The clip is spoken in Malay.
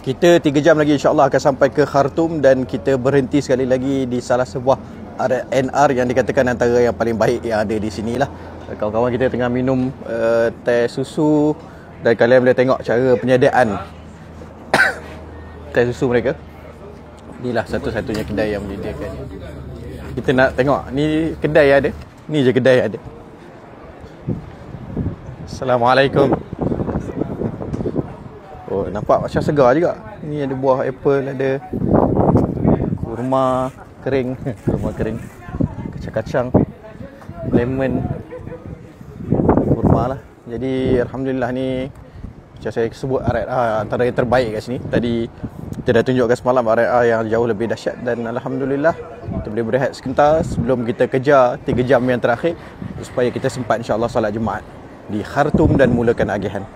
Kita 3 jam lagi insyaAllah akan sampai ke Khartoum dan kita berhenti sekali lagi di salah sebuah RNR yang dikatakan antara yang paling baik yang ada di sini lah. Kawan-kawan kita tengah minum teh susu dan kalian boleh tengok cara penyediaan teh susu mereka. Inilah satu-satunya kedai yang menyediakan. Kita nak tengok ni kedai ada. Ni je kedai ada. Assalamualaikum. Oh, nampak macam segar juga. Ni ada buah apple, ada kurma kering, kurma kering, kacang-kacang, lemon, kurma lah. Jadi alhamdulillah ni macam saya sebut RNR antara yang terbaik kat sini. Tadi kita dah tunjukkan semalam RNR yang jauh lebih dahsyat dan alhamdulillah kita boleh berehat sebentar sebelum kita kejar 3 jam yang terakhir supaya kita sempat insya-Allah solat Jumaat di Khartoum dan mulakan agihan.